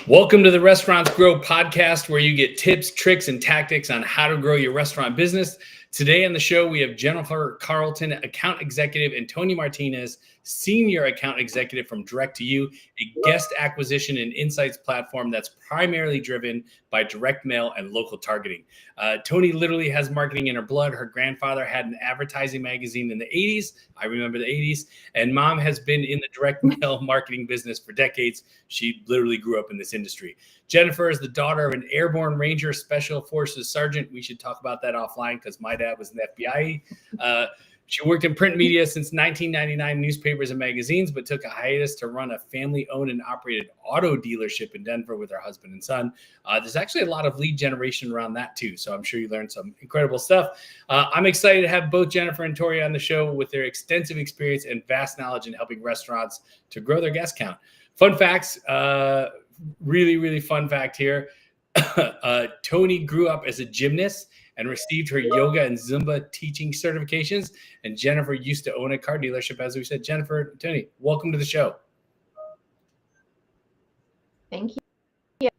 Welcome to the Restaurants Grow podcast, where you get tips, tricks, and tactics on how to grow your restaurant business. Today on the show, we have Jennifer Carlton, account executive, and Toni Martinez, senior account executive from Direct to You, a guest acquisition and insights platform that's primarily driven by direct mail and local targeting. Toni literally has marketing in her blood. Her grandfather had an advertising magazine in the 80s. I remember the 80s. And mom has been in the direct mail marketing business for decades. She literally grew up in this industry. Jennifer is the daughter of an airborne ranger special forces sergeant. We should talk about that offline because my dad was in the FBI. She worked in print media since 1999, newspapers and magazines, but took a hiatus to run a family-owned and operated auto dealership in Denver with her husband and son. There's actually a lot of lead generation around that too, so I'm sure you learned some incredible stuff. I'm excited to have both Jennifer and Tori on the show with their extensive experience and vast knowledge in helping restaurants to grow their guest count. Fun facts, really fun fact here. Toni grew up as a gymnast and received her yoga and Zumba teaching certifications. And Jennifer used to own a car dealership, as we said. Jennifer, Toni, welcome to the show. Thank you.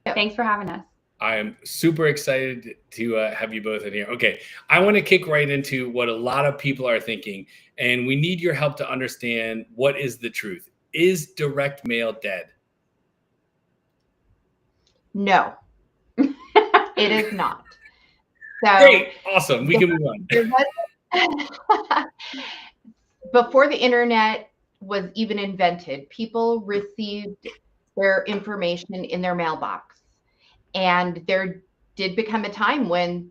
Thanks for having us. I am super excited to have you both in here. Okay, I want to kick right into what a lot of people are thinking, and we need your help to understand what is the truth. Is direct mail dead? No, it is not. So, great, awesome. We can move on. Before the internet was even invented, people received their information in their mailbox. And there did become a time when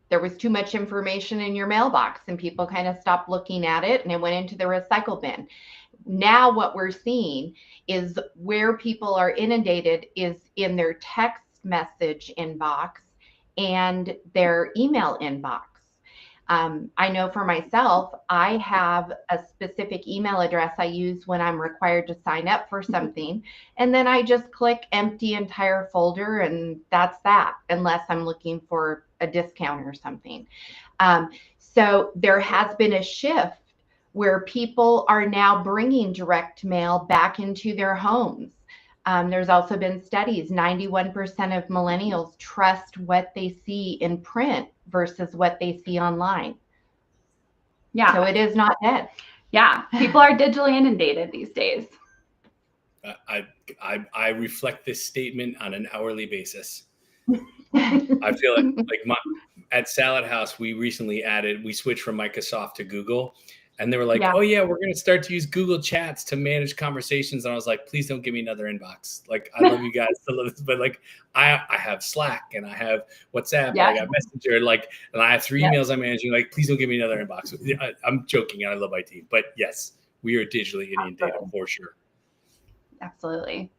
there was too much information in your mailbox and people kind of stopped looking at it and it went into the recycle bin. Now what we're seeing is where people are inundated is in their text message inbox and their email inbox. I know for myself, I have a specific email address I use when I'm required to sign up for something. And then I just click empty entire folder and that's that, unless I'm looking for a discount or something. So there has been a shift where people are now bringing direct mail back into their homes. There's also been studies, 91% of millennials trust what they see in print versus what they see online. Yeah. So it is not dead. Yeah. People are digitally inundated these days. I reflect this statement on an hourly basis. I feel like at Salad House, we switched from Microsoft to Google. And they were like, oh, yeah, we're going to start to use Google Chats to manage conversations. And I was like, please don't give me another inbox. Like, I love you guys. But like, I have Slack and I have WhatsApp. Yeah. I got Messenger. Like, and I have 3 emails I'm managing. Like, please don't give me another inbox. I'm joking. I love my team. But yes, we are digitally inundated for sure. Absolutely.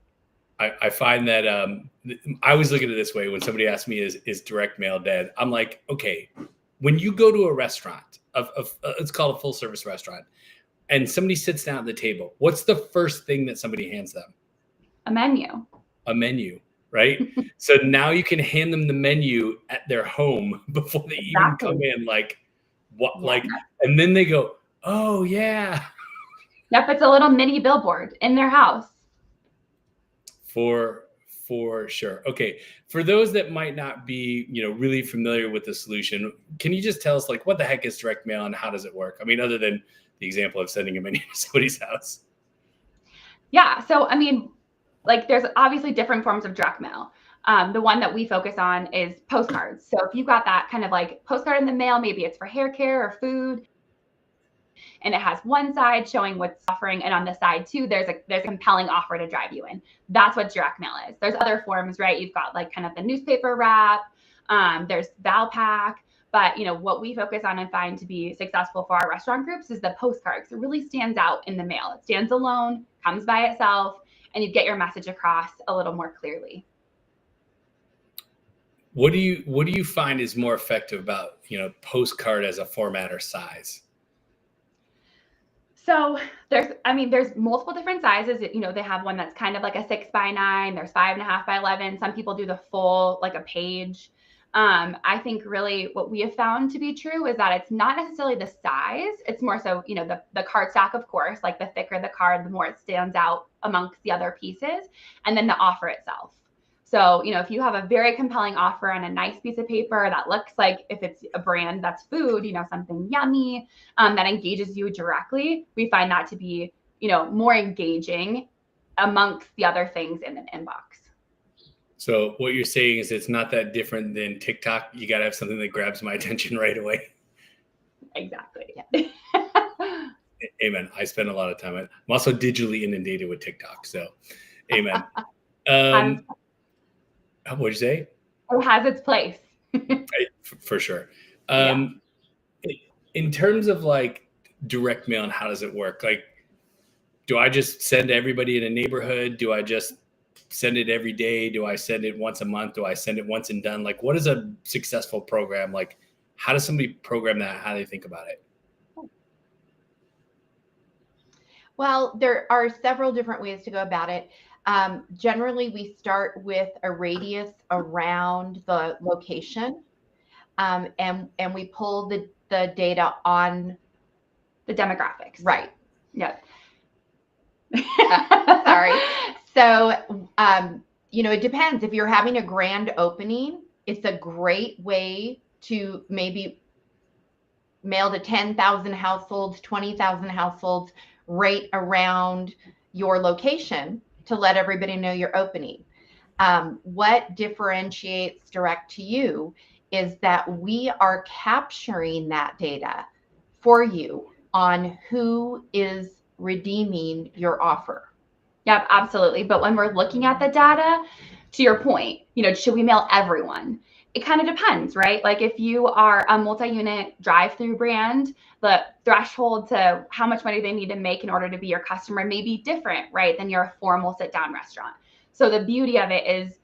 I find that I always look at it this way. When somebody asks me, is direct mail dead? I'm like, okay, when you go to a restaurant, it's called a full service restaurant, and somebody sits down at the table, what's the first thing that somebody hands them? A menu. A menu, right? So now you can hand them the menu at their home before they even come in. Like, what? Yeah. Like, and then they go, oh yeah. Yep, it's a little mini billboard in their house. For sure. Okay. For those that might not be, really familiar with the solution, can you just tell us like what the heck is direct mail and how does it work? I mean, other than the example of sending a menu to somebody's house. Yeah. So, I mean, like there's obviously different forms of direct mail. The one that we focus on is postcards. So if you've got that kind of like postcard in the mail, maybe it's for hair care or food, and it has one side showing what's offering, and on the side too, there's a compelling offer to drive you in. That's what direct mail is. There's other forms, right? You've got like kind of the newspaper wrap. There's Valpak, but what we focus on and find to be successful for our restaurant groups is the postcard, because it really stands out in the mail. It stands alone, comes by itself, and you get your message across a little more clearly. What do you find is more effective about postcard as a format or size? So there's multiple different sizes. They have one that's kind of like a 6x9. There's 5.5 by 11. Some people do the full, like a page. I think really what we have found to be true is that it's not necessarily the size. It's more so, the card stack, of course, like the thicker the card, the more it stands out amongst the other pieces, and then the offer itself. So, if you have a very compelling offer on a nice piece of paper that looks like, if it's a brand that's food, something yummy, that engages you directly, we find that to be, more engaging amongst the other things in an inbox. So what you're saying is it's not that different than TikTok. You got to have something that grabs my attention right away. Exactly. Yeah. Amen. I spend a lot of time. I'm also digitally inundated with TikTok. So amen. What'd you say? It has its place. Right, for sure. In terms of like direct mail and how does it work? Like, do I just send everybody in a neighborhood? Do I just send it every day? Do I send it once a month? Do I send it once and done? Like, what is a successful program? Like, how does somebody program that? How do they think about it? Well, there are several different ways to go about it. Generally, we start with a radius around the location, and we pull the data on the demographics. Right. Yep. Sorry. So, it depends. If you're having a grand opening, it's a great way to maybe mail to 10,000 households, 20,000 households right around your location to let everybody know you're opening. What differentiates direct to you is that we are capturing that data for you on who is redeeming your offer. Yep, absolutely. But when we're looking at the data, to your point, should we mail everyone? It kind of depends, right? Like if you are a multi-unit drive-through brand, the threshold to how much money they need to make in order to be your customer may be different, right, than your formal sit-down restaurant. So the beauty of it is,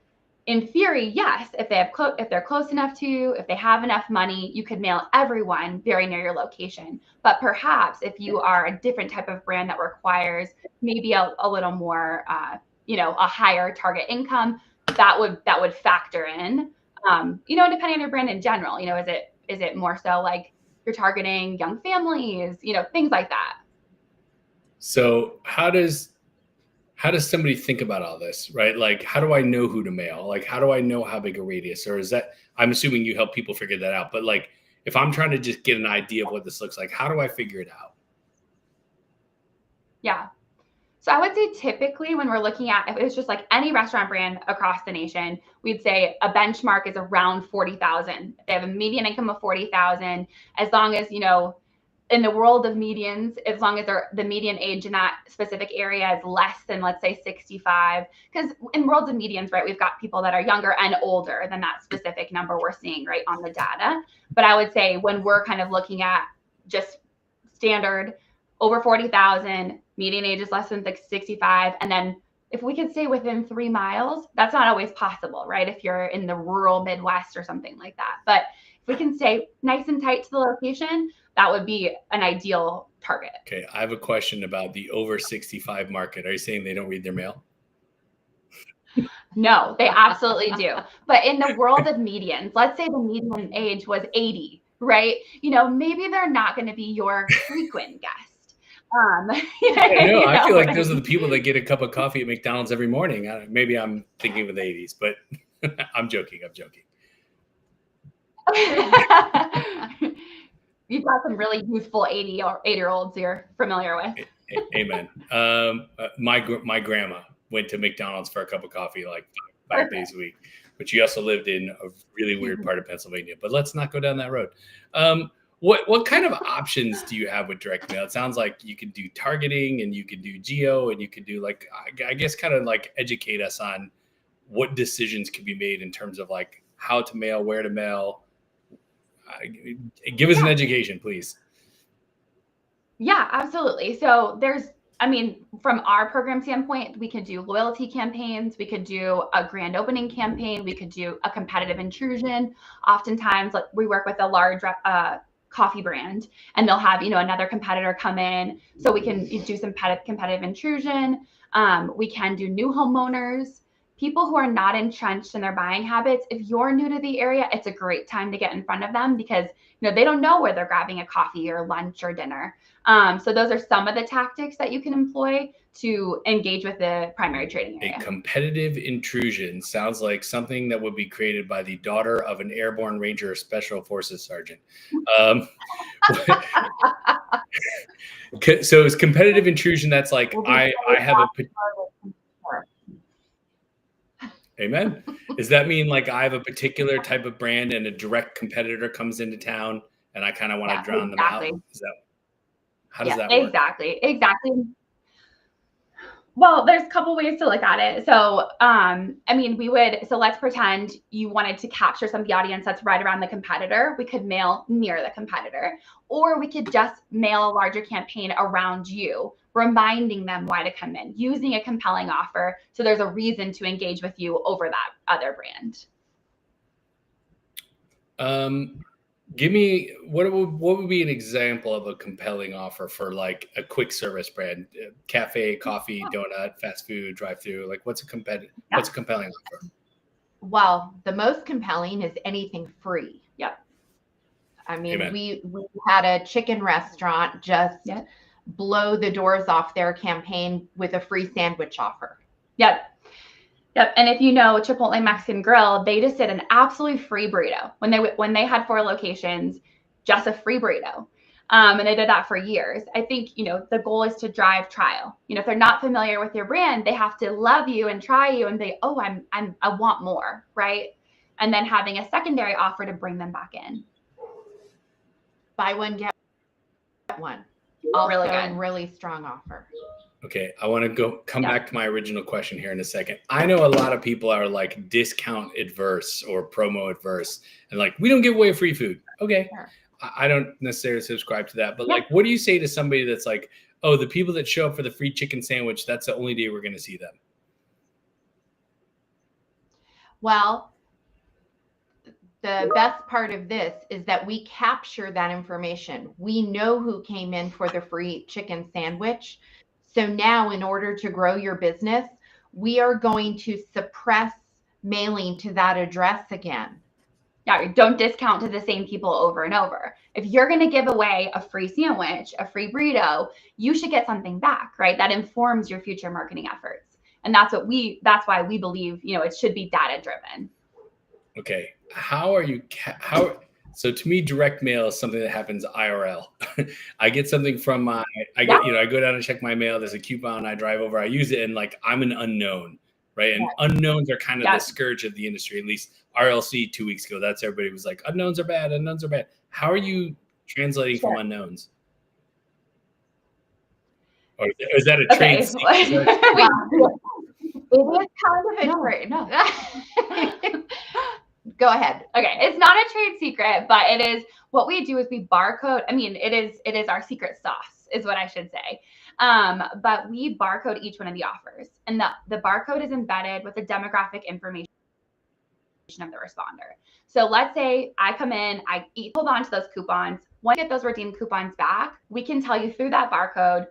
in theory, yes, if they're close enough to you, if they have enough money, you could mail everyone very near your location. But perhaps if you are a different type of brand that requires maybe a little more, a higher target income, that would factor in. Depending on your brand in general, is it more so like you're targeting young families, things like that. So how does somebody think about all this, right? Like, how do I know who to mail? Like, how do I know how big a radius? Or is that, I'm assuming you help people figure that out. But like, if I'm trying to just get an idea of what this looks like, how do I figure it out? Yeah. So I would say typically when we're looking at, if it's just like any restaurant brand across the nation, we'd say a benchmark is around 40,000. If they have a median income of 40,000, as long as, in the world of medians, as long as the median age in that specific area is less than, let's say, 65, because in worlds of medians, right, we've got people that are younger and older than that specific number we're seeing right on the data. But I would say when we're kind of looking at just standard over 40,000, median age is less than 65, and then if we could stay within 3 miles, that's not always possible, right? If you're in the rural Midwest or something like that. But if we can stay nice and tight to the location, that would be an ideal target. Okay, I have a question about the over 65 market. Are you saying they don't read their mail? No, they absolutely do. But in the world of medians, let's say the median age was 80, right? Maybe they're not going to be your frequent guest. I feel like those are the people that get a cup of coffee at McDonald's every morning. Maybe I'm thinking of the 80s, but I'm joking. You've got some really youthful 80-year-olds you're familiar with. Amen. My grandma went to McDonald's for a cup of coffee like 5 days a week, but she also lived in a really weird part of Pennsylvania. But let's not go down that road. What kind of options do you have with direct mail? It sounds like you can do targeting and you can do geo and you can do like, I guess kind of like educate us on what decisions can be made in terms of like how to mail, where to mail. Give us an education, please. Yeah, absolutely. So from our program standpoint, we could do loyalty campaigns. We could do a grand opening campaign. We could do a competitive intrusion. Oftentimes, we work with a large coffee brand, and they'll have another competitor come in, so we can do some competitive intrusion. We can do new homeowners, people who are not entrenched in their buying habits, if you're new to the area, it's a great time to get in front of them because they don't know where they're grabbing a coffee or lunch or dinner. So those are some of the tactics that you can employ to engage with the primary trading area. A competitive intrusion sounds like something that would be created by the daughter of an airborne ranger or special forces sergeant. So it's competitive intrusion. That's like, I have a... Amen. Does that mean like I have a particular type of brand and a direct competitor comes into town and I kind of want to drown them out? How does that work? Exactly. Well, there's a couple ways to look at it. So, let's pretend you wanted to capture some of the audience that's right around the competitor. We could mail near the competitor, or we could just mail a larger campaign around you, reminding them why to come in, using a compelling offer. So there's a reason to engage with you over that other brand. Give me what would be an example of a compelling offer for like a quick service brand, cafe, coffee, donut, fast food, drive-through. Like what's a compelling offer? Well, the most compelling is anything free. Yep. I mean, Amen. we had a chicken restaurant just blow the doors off their campaign with a free sandwich offer. Yep. And if you know Chipotle Mexican Grill, they just did an absolutely free burrito when they had 4 locations, just a free burrito. And they did that for years. I think, the goal is to drive trial. If they're not familiar with your brand, they have to love you and try you and say, oh, I want more, right? And then having a secondary offer to bring them back in. Buy one, get one. Also really good. Really strong offer. Okay, I want to come back to my original question here in a second. I know a lot of people are like discount adverse or promo adverse and like, we don't give away free food. Okay, sure. I don't necessarily subscribe to that. But like, what do you say to somebody that's like, oh, the people that show up for the free chicken sandwich, that's the only day we're going to see them? Well, the best part of this is that we capture that information. We know who came in for the free chicken sandwich. So now in order to grow your business, we are going to suppress mailing to that address again. Yeah, don't discount to the same people over and over. If you're going to give away a free sandwich, a free burrito, you should get something back, right? That informs your future marketing efforts. And that's why we believe, it should be data driven. Okay. So to me, direct mail is something that happens IRL. I get something from I go down and check my mail. There's a coupon. I drive over. I use it, and like I'm an unknown, right? And unknowns are kind of the scourge of the industry. At least RLC 2 weeks ago, that's everybody was like, unknowns are bad. Unknowns are bad. How are you translating from unknowns? Or is that a trade secret? It is kind of a trade. No. Go ahead. Okay. It's not a trade secret, but it is what we do is we barcode. I mean, it is our secret sauce is what I should say. But we barcode each one of the offers, and the barcode is embedded with the demographic information of the responder. So let's say I come in, I hold on to those coupons. Once I get those redeemed coupons back, we can tell you through that barcode,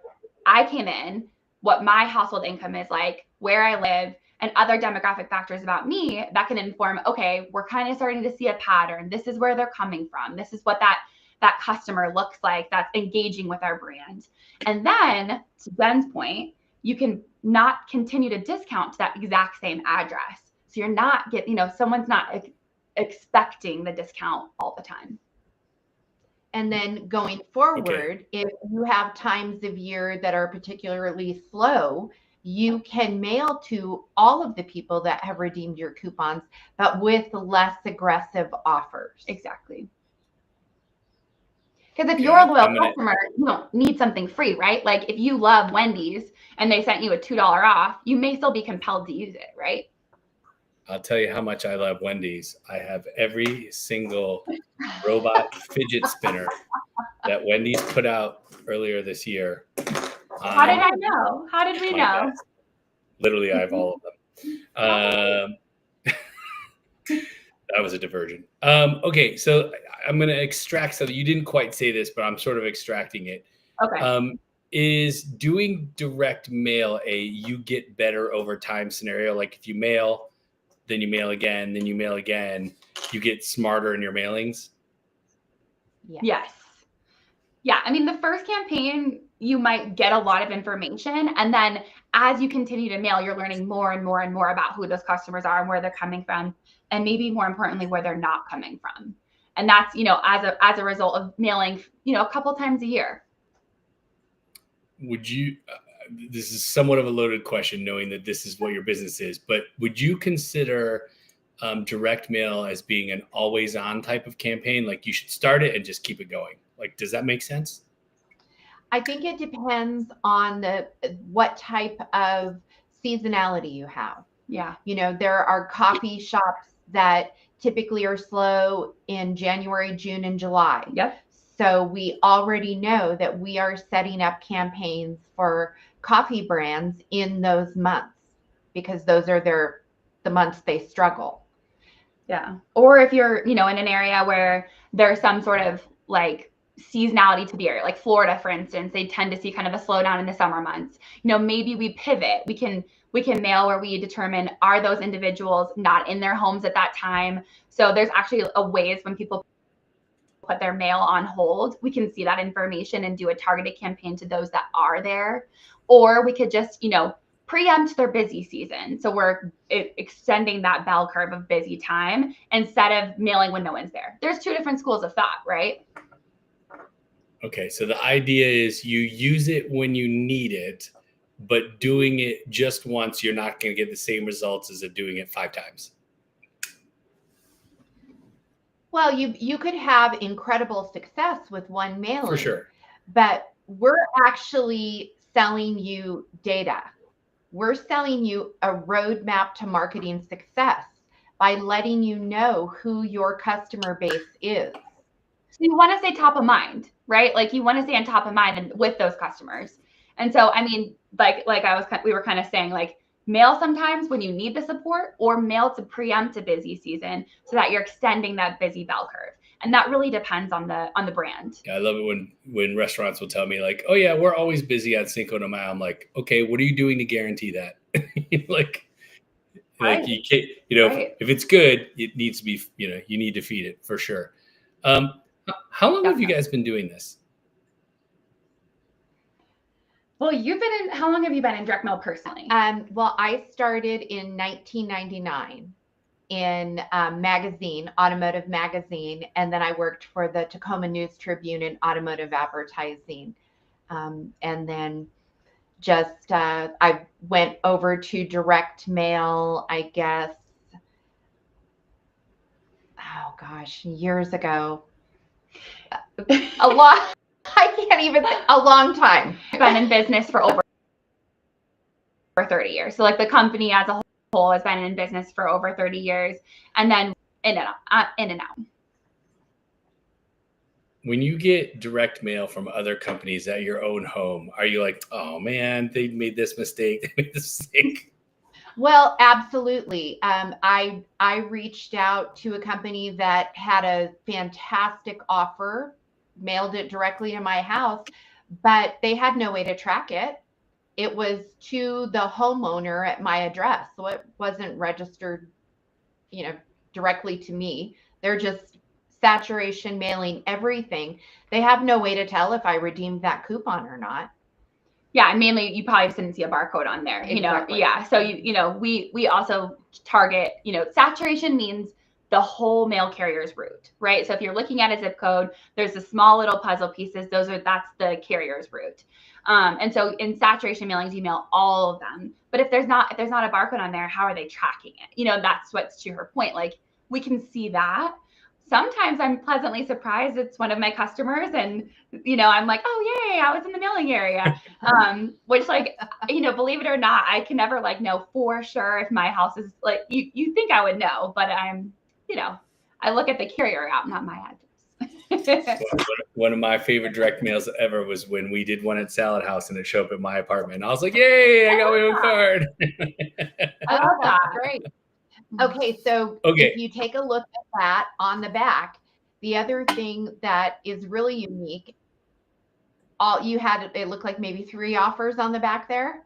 I came in, what my household income is like, where I live, and other demographic factors about me that can inform, okay, we're kind of starting to see a pattern. This is where they're coming from. This is what that customer looks like that's engaging with our brand. And then to Ben's point, you can not continue to discount to that exact same address. So you're not someone's not expecting the discount all the time. And then going forward, if you have times of year that are particularly slow, you can mail to all of the people that have redeemed your coupons, but with less aggressive offers. Exactly. Because if you're a loyal customer, you don't need something free, right? Like if you love Wendy's and they sent you a $2 off, you may still be compelled to use it, right? I'll tell you how much I love Wendy's. I have every single robot fidget spinner that Wendy's put out earlier this year. How did I know? How did we know? Best. Literally, I have all of them. That was a diversion. Okay, so I'm going to extract something. You didn't quite say this, but I'm sort of extracting it. Okay. Is doing direct mail you get better over time scenario? Like if you mail, then you mail again, then you mail again, you get smarter in your mailings? Yes. Yeah. I mean, the first campaign, you might get a lot of information. And then as you continue to mail, you're learning more and more and more about who those customers are and where they're coming from. And maybe more importantly, where they're not coming from. And that's, as a result of mailing, a couple times a year. Would you, this is somewhat of a loaded question, knowing that this is what your business is, but would you consider direct mail as being an always on type of campaign? Like you should start it and just keep it going. Like, does that make sense? I think it depends on what type of seasonality you have. Yeah. There are coffee shops that typically are slow in January, June, and July. Yep. So we already know that we are setting up campaigns for coffee brands in those months because those are the months they struggle. Yeah. Or if you're, in an area where there's some sort of like seasonality to the area, like Florida, for instance, they tend to see kind of a slowdown in the summer months. Maybe we pivot. We can mail where we determine, are those individuals not in their homes at that time? So there's actually a ways when people put their mail on hold, we can see that information and do a targeted campaign to those that are there. Or we could just, preempt their busy season. So we're extending that bell curve of busy time instead of mailing when no one's there. There's two different schools of thought, right? Okay. So the idea is you use it when you need it, but doing it just once, you're not going to get the same results as if doing it 5 times. Well, you could have incredible success with one mailing. For sure. But we're actually selling you data. We're selling you a roadmap to marketing success by letting you know who your customer base is. So you want to stay top of mind, right? Like you want to stay on top of mind and with those customers. And so, I mean, we were kind of saying, like, mail sometimes when you need the support, or mail to preempt a busy season so that you're extending that busy bell curve. And that really depends on the brand. Yeah, I love it when restaurants will tell me like, oh yeah, we're always busy on Cinco de Mayo. I'm like, okay, what are you doing to guarantee that? like Right. you can't, Right. if it's good, it needs to be, you need to feed it for sure. How long have you guys been doing this? Well, how long have you been in direct mail personally? Well, I started in 1999 in automotive magazine. And then I worked for the Tacoma News Tribune in automotive advertising. And then just, I went over to direct mail, I guess, oh gosh, years ago. A lot. I can't even a long time. Been in business for over 30 years. So like the company as a whole has been in business for over 30 years, and then in and out. When you get direct mail from other companies at your own home, are you like, oh man, they made this mistake, they made this mistake? Well, absolutely. I reached out to a company that had a fantastic offer, mailed it directly to my house, but they had no way to track it. It was to the homeowner at my address. So it wasn't registered, directly to me. They're just saturation mailing everything. They have no way to tell if I redeemed that coupon or not. Yeah, and mainly you probably just didn't see a barcode on there, Exactly. Yeah. So we also target, saturation means the whole mail carrier's route, right? So if you're looking at a zip code, there's the small little puzzle pieces. That's the carrier's route. And so in saturation mailings, you mail all of them. But if there's not a barcode on there, how are they tracking it? That's what's to her point. Like we can see that. Sometimes I'm pleasantly surprised it's one of my customers, and I'm like, oh yay, I was in the mailing area. Which believe it or not, I can never know for sure if my house is like you think I would know, but I'm I look at the carrier out, not my address. One of my favorite direct mails ever was when we did one at Salad House and it showed up at my apartment. I was like, yay, I got my own card. I love that. Great. Okay, so if you take a look at that on the back, the other thing that is really unique you had, it looked like maybe 3 offers on the back there.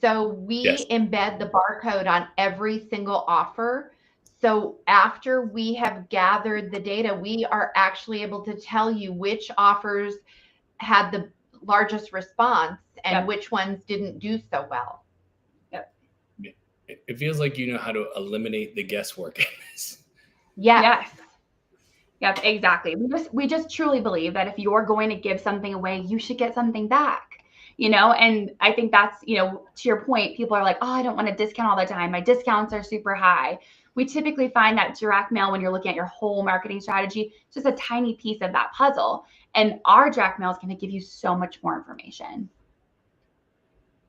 So we embed the barcode on every single offer. So after we have gathered the data, we are actually able to tell you which offers had the largest response and which ones didn't do so well. It feels like you know how to eliminate the guesswork. Yes, exactly. We just truly believe that if you're going to give something away, you should get something back. And I think that's, to your point, people are like, oh, I don't want to discount all the time. My discounts are super high. We typically find that direct mail, when you're looking at your whole marketing strategy, it's just a tiny piece of that puzzle. And our direct mail is going to give you so much more information.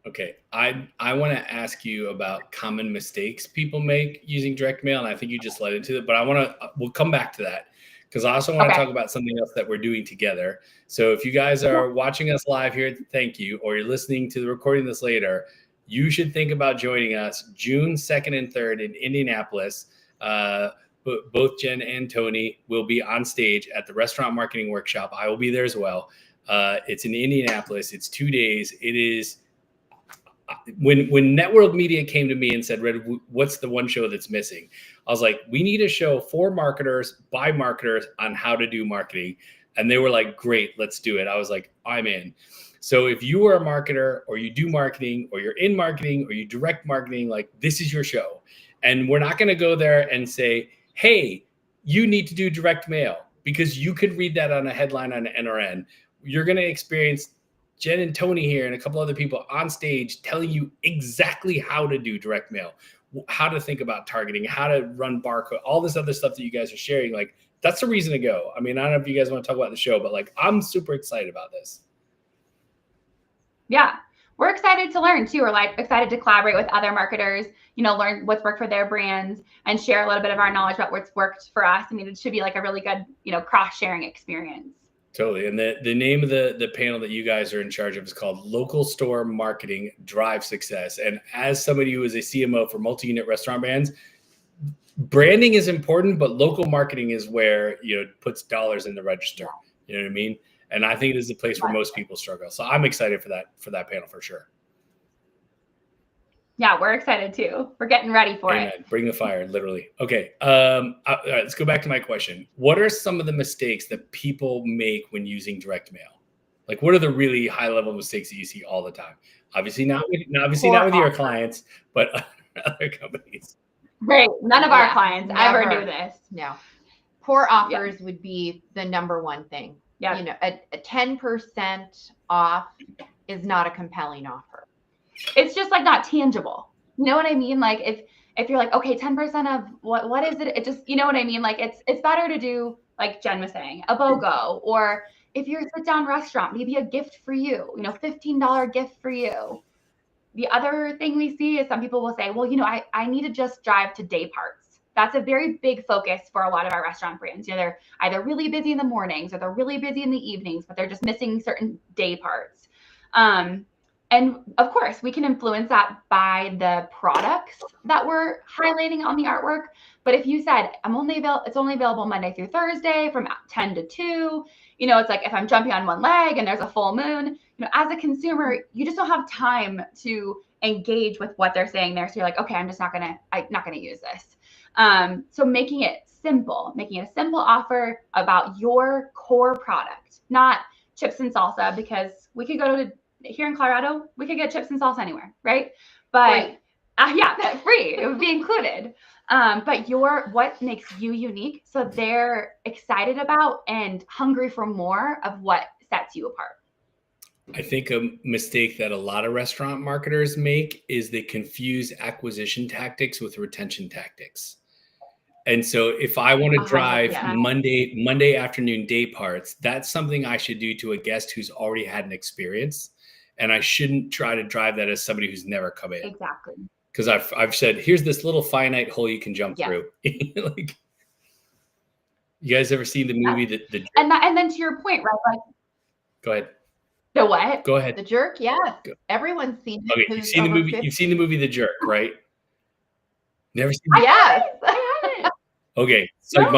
Okay. I want to ask you about common mistakes people make using direct mail. And I think you just led into it, but we'll come back to that, because I also want to talk about something else that we're doing together. So if you guys are watching us live here, thank you, or you're listening to the recording this later, you should think about joining us June 2nd and 3rd in Indianapolis. Both Jen and Toni will be on stage at the Restaurant Marketing Workshop. I will be there as well. It's in Indianapolis. It's 2 days. It is when Networld Media came to me and said, Red, what's the one show that's missing? I was like, we need a show for marketers by marketers on how to do marketing. And they were like, great, let's do it. I was like, I'm in. So if you are a marketer, or you do marketing, or you're in marketing, or you direct marketing, like, this is your show. And we're not going to go there and say, hey, you need to do direct mail, because you could read that on a headline on NRN. You're going to experience Jen and Toni here and a couple other people on stage telling you exactly how to do direct mail, how to think about targeting, how to run barcode, all this other stuff that you guys are sharing. Like, that's the reason to go. I mean, I don't know if you guys want to talk about the show, but like, I'm super excited about this. Yeah, we're excited to learn too. We're like excited to collaborate with other marketers, learn what's worked for their brands and share a little bit of our knowledge about what's worked for us. I mean, it should be like a really good, cross-sharing experience. Totally. And the name of the panel that you guys are in charge of is called Local Store Marketing Drive Success. And as somebody who is a CMO for multi-unit restaurant brands, branding is important, but local marketing is where, puts dollars in the register. You know what I mean? And I think it is the place where most people struggle. So I'm excited for that panel for sure. Yeah, we're excited too. We're getting ready for it. Bring the fire, literally. Okay. All right, let's go back to my question. What are some of the mistakes that people make when using direct mail? Like, what are the really high level mistakes that you see all the time? Obviously not with your clients, but other companies. Right. None of our clients ever do this. No. Poor offers would be the number one thing. Yeah. A 10% off is not a compelling offer. It's just like not tangible. You know what I mean? Like if you're like, okay, 10% of what is it? It just, you know what I mean? Like it's better to do, like Jen was saying, a BOGO, or if you're a sit down restaurant, maybe a gift for you, $15 gift for you. The other thing we see is some people will say, well, I need to just drive to day parts. That's a very big focus for a lot of our restaurant brands. They're either really busy in the mornings or they're really busy in the evenings, but they're just missing certain day parts. And of course, we can influence that by the products that we're highlighting on the artwork. But if you said, it's only available Monday through Thursday from 10 to 2, it's like if I'm jumping on one leg and there's a full moon, as a consumer, you just don't have time to engage with what they're saying there. So you're like, okay, I'm not gonna use this. So making it a simple offer about your core product, not chips and salsa, because we could go to here in Colorado, we could get chips and salsa anywhere, right? But free, it would be included. But what makes you unique, so they're excited about and hungry for more of what sets you apart. I think a mistake that a lot of restaurant marketers make is they confuse acquisition tactics with retention tactics. And so if I want to drive Monday afternoon day parts, that's something I should do to a guest who's already had an experience. And I shouldn't try to drive that as somebody who's never come in. Exactly. Because I've said, here's this little finite hole you can jump through. Like, you guys ever seen the movie and then to your point, right? Like, go ahead. The what? Go ahead. The Jerk. Yes. Everyone's seen it. Okay, you've seen the movie. 50. You've seen the movie The Jerk, right? Never seen it? Yes. I haven't. Okay. So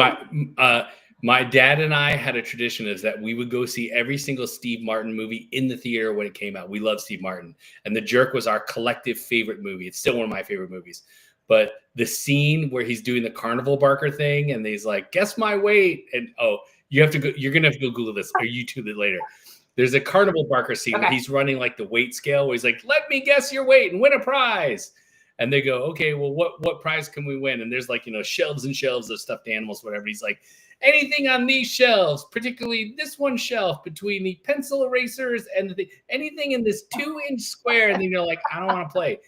My dad and I had a tradition is that we would go see every single Steve Martin movie in the theater when it came out. We love Steve Martin. And The Jerk was our collective favorite movie. It's still one of my favorite movies. But the scene where he's doing the carnival barker thing and he's like, guess my weight. And you have to go, you're going to have to go Google this or YouTube it later. There's a carnival barker scene where he's running like the weight scale where he's like, let me guess your weight and win a prize. And they go, okay, well, what prize can we win? And there's like, shelves and shelves of stuffed animals, whatever. He's like, anything on these shelves, particularly this one shelf between the pencil erasers and anything in this 2-inch square. And then you're like, I don't want to play.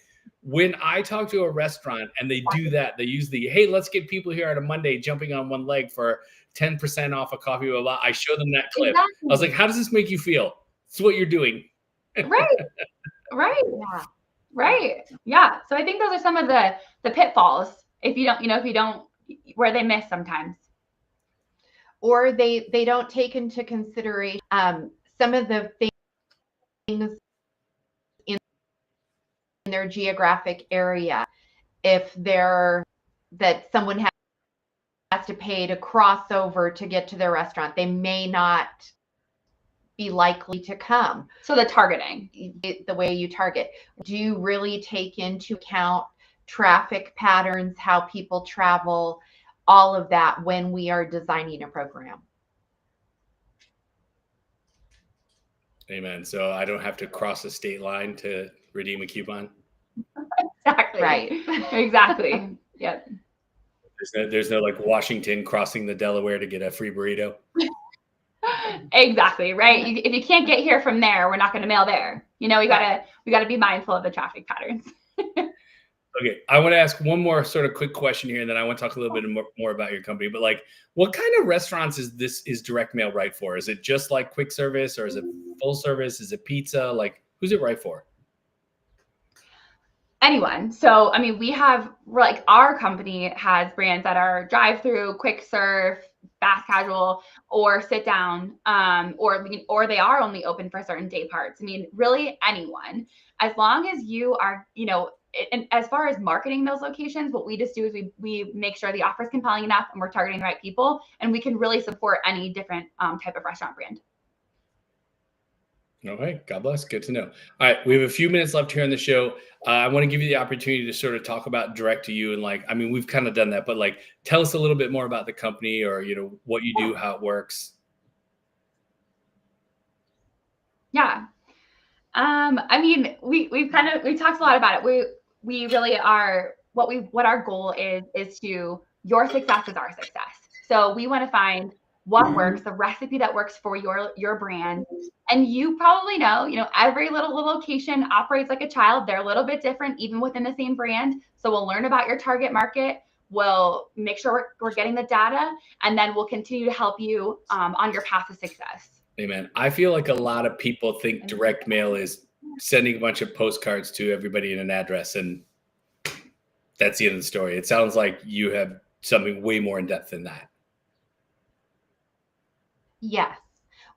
When I talk to a restaurant and they do that, they use hey, let's get people here on a Monday jumping on one leg for 10% off a coffee, blah, blah. I show them that clip. Exactly. I was like, how does this make you feel? It's what you're doing. Right. Right. Yeah. Right. Yeah. So I think those are some of the pitfalls if you don't, where they miss sometimes. Or they don't take into consideration some of the things in their geographic area. If that someone has to pay to cross over to get to their restaurant, they may not be likely to come. So the targeting, the way you target, do you really take into account traffic patterns, how people travel, all of that when we are designing a program? Amen. So I don't have to cross the state line to redeem a coupon. Exactly. Right. Exactly. Yep. There's no like Washington crossing the Delaware to get a free burrito. Exactly. Right. If you can't get here from there, we're not going to mail there. We gotta be mindful of the traffic patterns. Okay, I want to ask one more sort of quick question here, and then I want to talk a little bit more about your company. But like, what kind of restaurants is direct mail right for? Is it just like quick service, or is it full service? Is it pizza? Like, who's it right for? Anyone. So, I mean, we have like our company has brands that are drive-through, quick serve, fast casual, or sit down, or they are only open for certain day parts. I mean, really anyone, as long as you are, and as far as marketing those locations, what we just do is we make sure the offer is compelling enough and we're targeting the right people, and we can really support any different type of restaurant brand. Okay, God bless. Good to know. All right, we have a few minutes left here on the show. I want to give you the opportunity to sort of talk about direct to you, and like, I mean, we've kind of done that, but like, tell us a little bit more about the company, or what you do, how it works. Yeah. I mean, we talked a lot about it. We really are what our goal is to your success is our success. So we want to find what works, the recipe that works for your brand. And you probably know, every little location operates like a child. They're a little bit different, even within the same brand. So we'll learn about your target market. We'll make sure we're getting the data, and then we'll continue to help you on your path to success. Amen. I feel like a lot of people think direct mail is sending a bunch of postcards to everybody in an address, and that's the end of the story. It sounds like you have something way more in depth than that. Yes.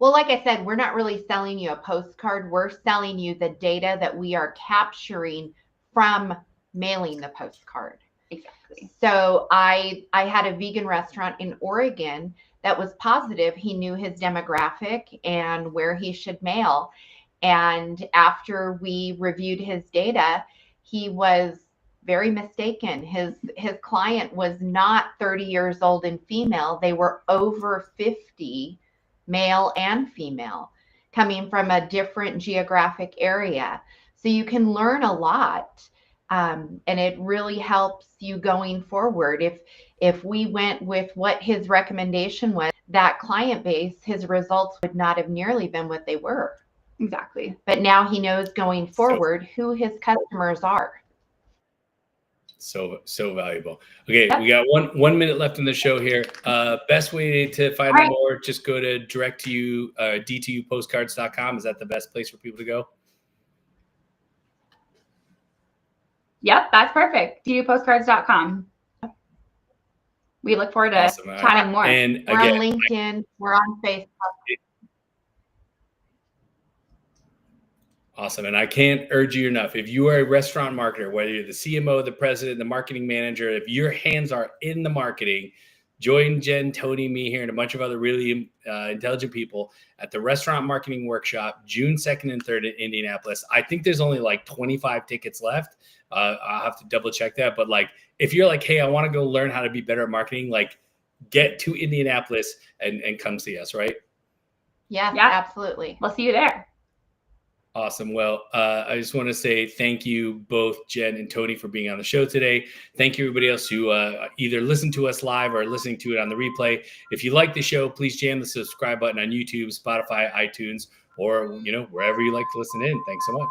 Well, like I said, we're not really selling you a postcard. We're selling you the data that we are capturing from mailing the postcard. Exactly. So I had a vegan restaurant in Oregon that was positive. He knew his demographic and where he should mail. And after we reviewed his data, he was very mistaken. His client was not 30 years old and female. They were over 50, male and female, coming from a different geographic area. So you can learn a lot. And it really helps you going forward. If we went with what his recommendation was, that client base, his results would not have nearly been what they were. Exactly. But now he knows going forward who his customers are. So valuable. Okay, yep. We got one minute left in the show here. Best way to find out more, just go to d2upostcards.com. Is that the best place for people to go? Yep, that's perfect. d2upostcards.com. We look forward to chatting more. And we're on LinkedIn. We're on Facebook. Awesome. And I can't urge you enough. If you are a restaurant marketer, whether you're the CMO, the president, the marketing manager, if your hands are in the marketing, join Jen, Toni, me here, and a bunch of other really intelligent people at the Restaurant Marketing Workshop, June 2nd and 3rd in Indianapolis. I think there's only like 25 tickets left. I'll have to double check that. But like, if you're like, hey, I want to go learn how to be better at marketing, like get to Indianapolis and come see us, right? Yeah, absolutely. We'll see you there. Awesome. Well, I just want to say thank you both, Jen and Toni, for being on the show today. Thank you, everybody else who either listened to us live or listening to it on the replay. If you like the show, please jam the subscribe button on YouTube, Spotify, iTunes, or wherever you like to listen in. Thanks so much.